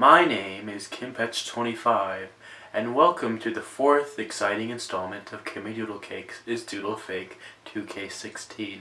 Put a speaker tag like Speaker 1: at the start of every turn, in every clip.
Speaker 1: My name is Kimpetch25, and welcome to the fourth exciting installment of Kimmy Doodlecakes is Doodle-FAKE 2K16.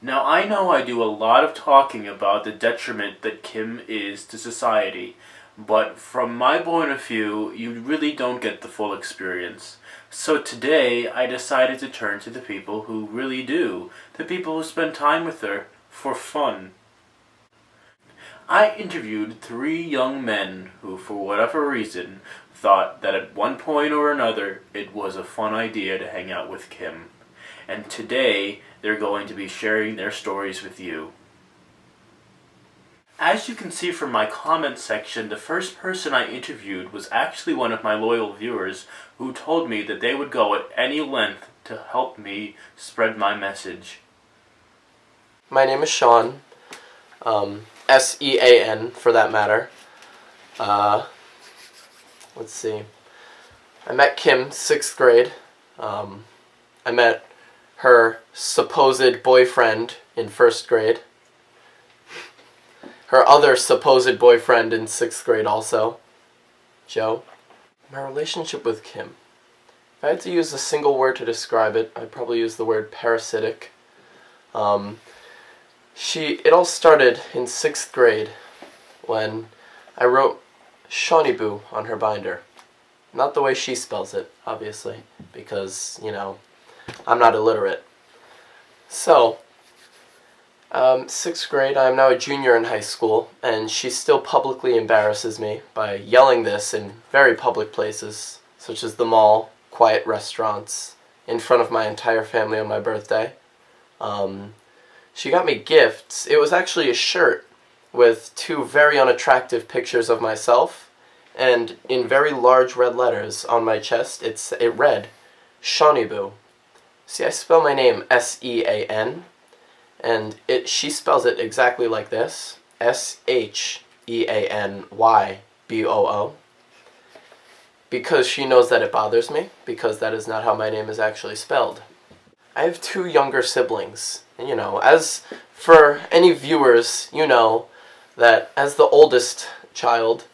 Speaker 1: Now I know I do a lot of talking about the detriment that Kim is to society, but from my point of view, you really don't get the full experience. So today, I decided to turn to the people who really do, the people who spend time with her for fun. I interviewed 3 young men who, for whatever reason, thought that at one point or another it was a fun idea to hang out with Kim. And today, they're going to be sharing their stories with you. As you can see from my comments section, the first person I interviewed was actually one of my loyal viewers who told me that they would go at any length to help me spread my message.
Speaker 2: My name is Sean, S-E-A-N for that matter. Let's see. I met Kim 6th grade. I met her supposed boyfriend in 1st grade. Her other supposed boyfriend in 6th grade also, Joe. My relationship with Kim. If I had to use a single word to describe it, I'd probably use the word parasitic. It all started in 6th grade when I wrote Shawnee Boo on her binder. Not the way she spells it, obviously, because, I'm not illiterate. So, 6th grade, I am now a junior in high school, and she still publicly embarrasses me by yelling this in very public places, such as the mall, quiet restaurants, in front of my entire family on my birthday. She got me gifts. It was actually a shirt with 2 very unattractive pictures of myself, and in very large red letters on my chest, it read, Shawnee Boo. See, I spell my name S-E-A-N, and she spells it exactly like this, S-H-E-A-N-Y-B-O-O, because she knows that it bothers me, because that is not how my name is actually spelled. I have 2 younger siblings, and as for any viewers, you know that as the oldest child,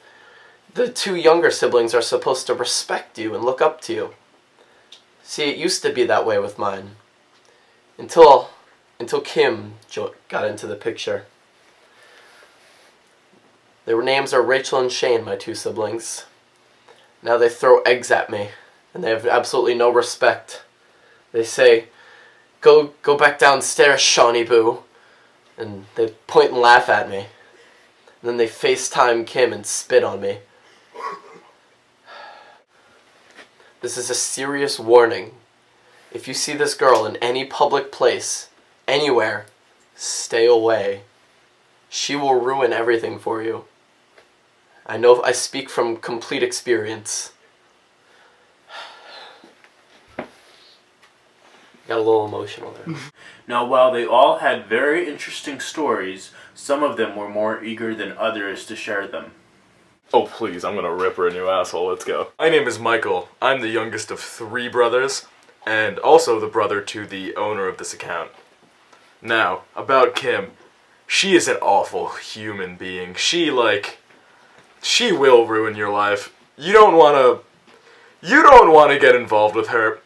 Speaker 2: the 2 younger siblings are supposed to respect you and look up to you. See, it used to be that way with mine, until Kim got into the picture. Their names are Rachel and Shane, my 2 siblings. Now they throw eggs at me, and they have absolutely no respect. They say, go back downstairs, Shawnee Boo. And they point and laugh at me. And then they FaceTime Kim and spit on me. This is a serious warning. If you see this girl in any public place, anywhere, stay away. She will ruin everything for you. I know I speak from complete experience. Got a little emotional there.
Speaker 1: Now, while they all had very interesting stories, some of them were more eager than others to share them.
Speaker 3: Oh please, I'm gonna rip her a new asshole, let's go. My name is Michael. I'm the youngest of 3 brothers, and also the brother to the owner of this account. Now, about Kim. She is an awful human being. She will ruin your life. You don't wanna get involved with her.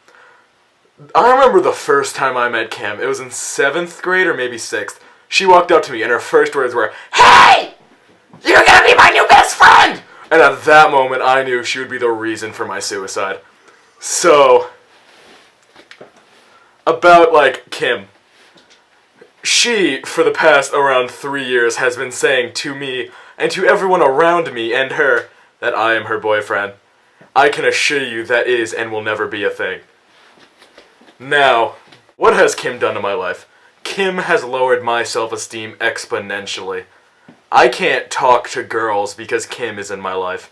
Speaker 3: I remember the first time I met Kim. It was in 7th grade or maybe 6th. She walked up to me and her first words were, "Hey! You're gonna be my new best friend!" And at that moment, I knew she would be the reason for my suicide. So, about, Kim. She, for the past around 3 years, has been saying to me and to everyone around me and her that I am her boyfriend. I can assure you that is and will never be a thing. Now, what has Kim done to my life? Kim has lowered my self-esteem exponentially. I can't talk to girls because Kim is in my life.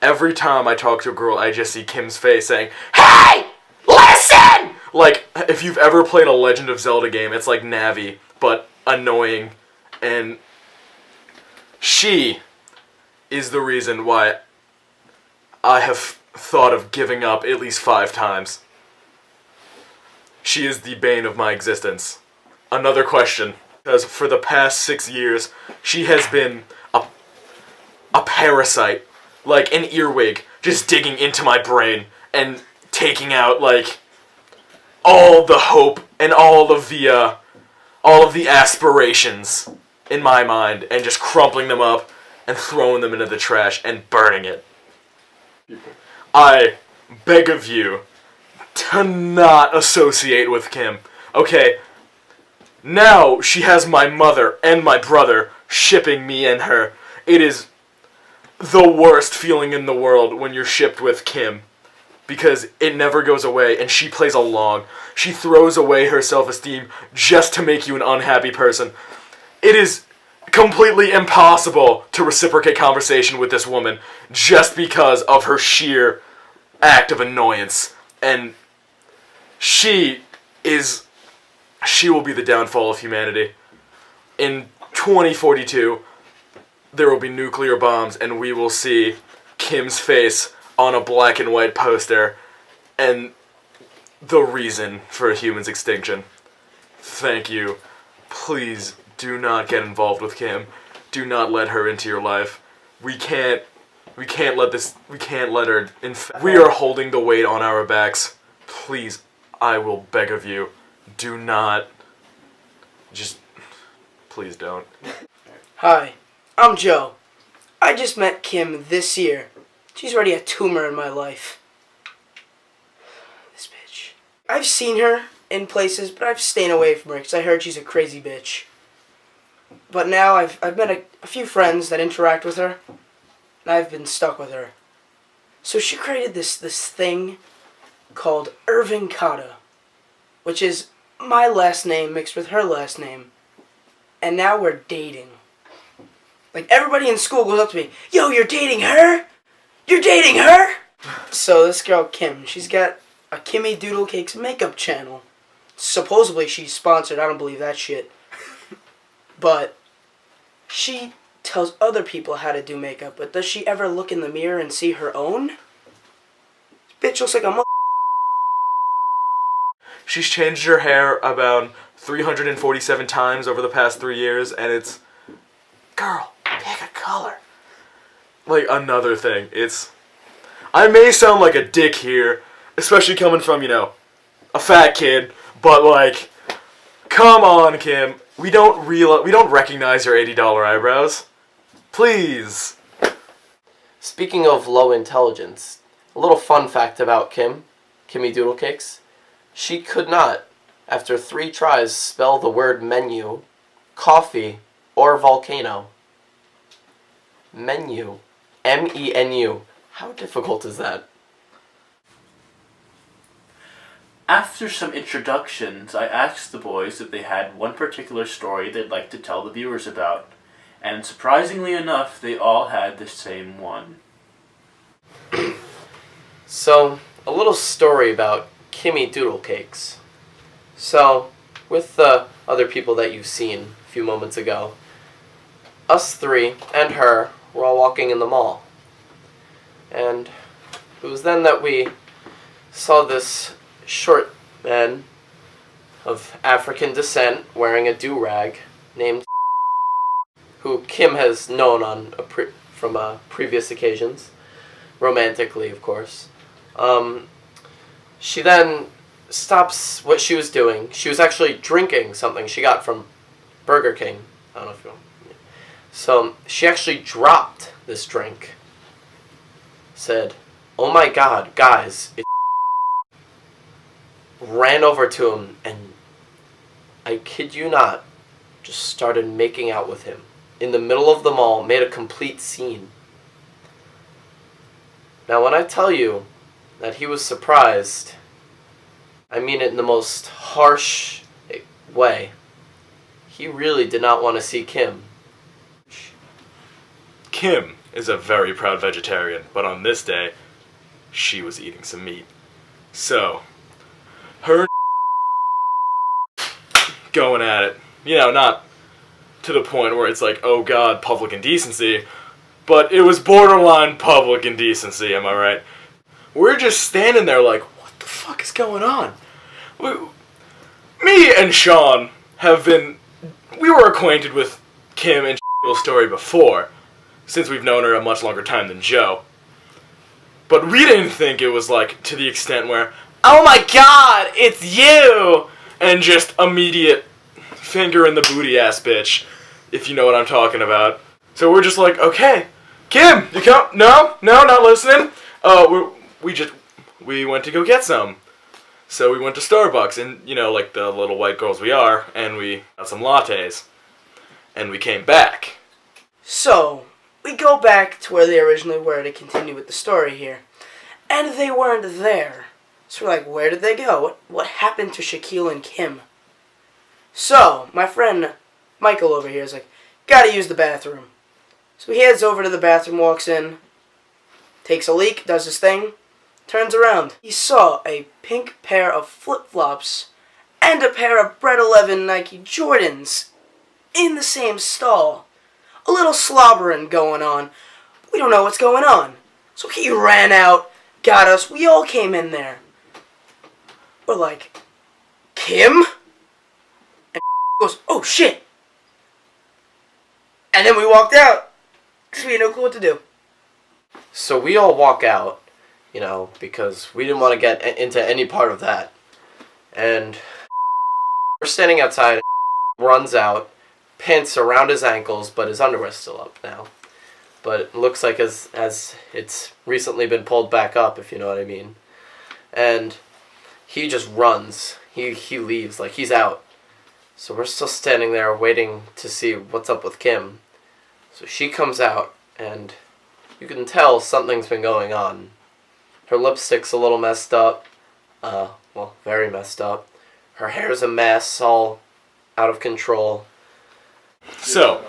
Speaker 3: Every time I talk to a girl, I just see Kim's face saying, "Hey! Listen!" Like, if you've ever played a Legend of Zelda game, it's like Navi, but annoying. And she is the reason why I have thought of giving up at least 5 times. She is the bane of my existence. Another question. Because for the past 6 years, she has been a parasite, like an earwig, just digging into my brain and taking out, like, all the hope and all of the aspirations in my mind, and just crumpling them up and throwing them into the trash and burning it. I beg of you to not associate with Kim. Okay, now she has my mother and my brother shipping me and her. It is the worst feeling in the world when you're shipped with Kim, because it never goes away, and she plays along. She throws away her self-esteem just to make you an unhappy person. It is completely impossible to reciprocate conversation with this woman just because of her sheer act of annoyance. And she will be the downfall of humanity. In 2042, there will be nuclear bombs, and we will see Kim's face on a black and white poster, and the reason for a human's extinction. Thank you. Please do not get involved with Kim. Do not let her into your life. We can't let her, we are holding the weight on our backs. Please, I will beg of you, do not, please don't.
Speaker 4: Hi, I'm Joe. I just met Kim this year. She's already a tumor in my life. This bitch. I've seen her in places, but I've stayed away from her because I heard she's a crazy bitch. But now I've met a few friends that interact with her, and I've been stuck with her. So she created this thing called Irving Cotta, which is my last name mixed with her last name. And now we're dating. Like, everybody in school goes up to me, "Yo, you're dating her? You're dating her?" So this girl, Kim, she's got a Kimmy Doodlecakes makeup channel. Supposedly she's sponsored, I don't believe that shit. But she tells other people how to do makeup, but does she ever look in the mirror and see her own? This bitch looks like a
Speaker 3: She's changed her hair about 347 times over the past 3 years, and it's, girl, pick a color. Like, another thing, I may sound like a dick here, especially coming from, a fat kid, but, like, come on, Kim, we don't recognize your $80 eyebrows. Please.
Speaker 2: Speaking of low intelligence, a little fun fact about Kimmy Doodlecakes. She could not, after 3 tries, spell the word menu, coffee, or volcano. Menu. M-E-N-U. How difficult is that?
Speaker 1: After some introductions, I asked the boys if they had one particular story they'd like to tell the viewers about, and surprisingly enough, they all had the same one.
Speaker 2: So, a little story about Kimmy Doodlecakes. So, with the other people that you've seen a few moments ago, us 3 and her were all walking in the mall. And it was then that we saw this short man of African descent wearing a do-rag named who Kim has known from previous occasions, romantically, of course. She then stops what she was doing. She was actually drinking something she got from Burger King. I don't know if you know. So she actually dropped this drink. Said, "Oh my God, guys!" Ran over to him and, I kid you not, just started making out with him in the middle of the mall. Made a complete scene. Now, when I tell you that he was surprised, I mean it in the most harsh way. He really did not want to see Kim.
Speaker 3: Kim is a very proud vegetarian, but on this day, she was eating some meat. So, her going at it. Not to the point where it's like, oh God, public indecency, but it was borderline public indecency, am I right? We're just standing there like, what the fuck is going on? Me and Sean we were acquainted with Kim and story before, since we've known her a much longer time than Joe. But we didn't think it was, like, to the extent where, oh my god, it's you! And just immediate finger in the booty ass bitch, if you know what I'm talking about. So we're just like, okay, Kim, you come? No, not listening. We went to go get some. So we went to Starbucks, and, you know, like the little white girls we are, and we got some lattes. And we came back.
Speaker 4: So, we go back to where they originally were to continue with the story here. And they weren't there. So we're like, where did they go? What happened to Shaquille and Kim? So, my friend Michael over here is like, gotta use the bathroom. So he heads over to the bathroom, walks in, takes a leak, does his thing, turns around. He saw a pink pair of flip-flops and a pair of Bread 11 Nike Jordans in the same stall. A little slobbering going on. We don't know what's going on. So he ran out, got us, we all came in there. We're like, Kim? And goes, oh shit. And then we walked out, because we had no clue what to do.
Speaker 2: So we all walk out, you know, because we didn't want to get into any part of that. And we're standing outside, runs out, pants around his ankles, but his underwear's still up now. But it looks like as it's recently been pulled back up, if you know what I mean. And he just runs. He leaves, like he's out. So we're still standing there waiting to see what's up with Kim. So she comes out, and you can tell something's been going on. Her lipstick's a little messed up. Well, very messed up. Her hair's a mess, all out of control.
Speaker 3: So,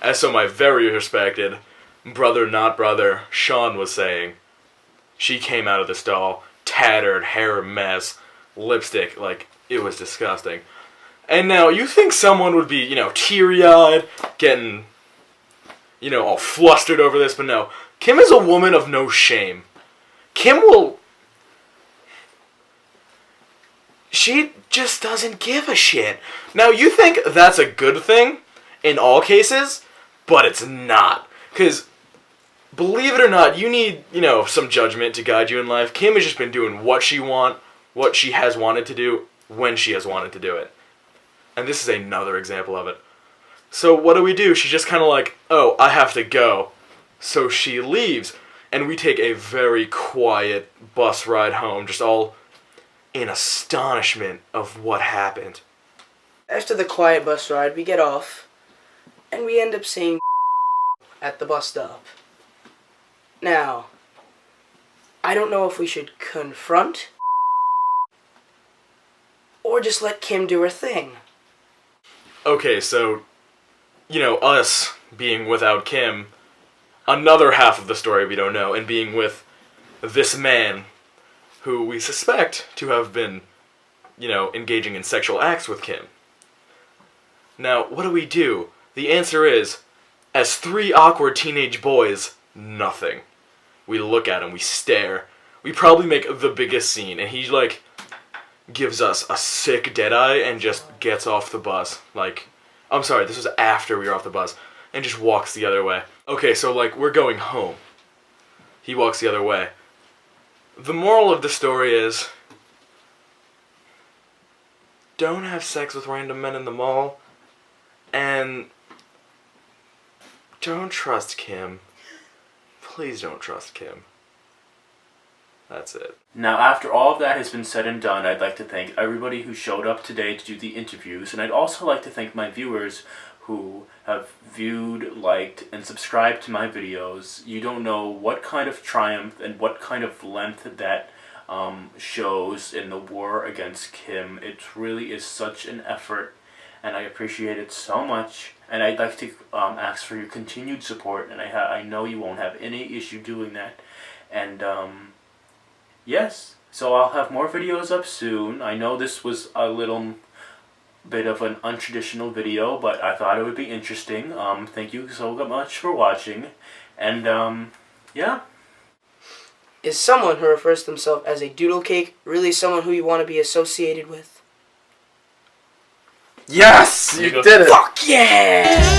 Speaker 3: as so my very respected brother not brother Sean was saying, she came out of the stall, tattered, hair a mess, lipstick, like, it was disgusting. And now, you think someone would be, you know, teary-eyed, getting, you know, all flustered over this, but no. Kim is a woman of no shame. She just doesn't give a shit. Now, you think that's a good thing in all cases, but it's not. Because, believe it or not, you need, you know, some judgment to guide you in life. Kim has just been doing what she has wanted to do, when she has wanted to do it. And this is another example of it. So what do? She's just kind of like, oh, I have to go. So she leaves, and we take a very quiet bus ride home, just all in astonishment of what happened.
Speaker 4: After the quiet bus ride, we get off, and we end up seeing at the bus stop. Now, I don't know if we should confront or just let Kim do her thing.
Speaker 3: Okay, so, you know, us being without Kim, another half of the story we don't know, and being with this man who we suspect to have been, you know, engaging in sexual acts with Kim. Now, what do? The answer is, as three awkward teenage boys, nothing. We look at him, we stare. We probably make the biggest scene, and he, like, gives us a sick deadeye and just gets off the bus. Like, I'm sorry, this was after we were off the bus, and just walks the other way. Okay, so, like, we're going home. He walks the other way. The moral of the story is, don't have sex with random men in the mall, and don't trust Kim. Please don't trust Kim. That's it.
Speaker 1: Now, after all of that has been said and done, I'd like to thank everybody who showed up today to do the interviews, and I'd also like to thank my viewers who have viewed, liked, and subscribed to my videos. You don't know what kind of triumph and what kind of length that shows in the war against Kim. It really is such an effort, and I appreciate it so much. And I'd like to ask for your continued support, and I know you won't have any issue doing that. And yes, so I'll have more videos up soon. I know this was a little bit of an untraditional video, but I thought it would be interesting. Thank you so much for watching, and yeah.
Speaker 4: Is someone who refers to himself as a Doodlecake really someone who you want to be associated with?
Speaker 2: Yes! You did it!
Speaker 4: Fuck yeah!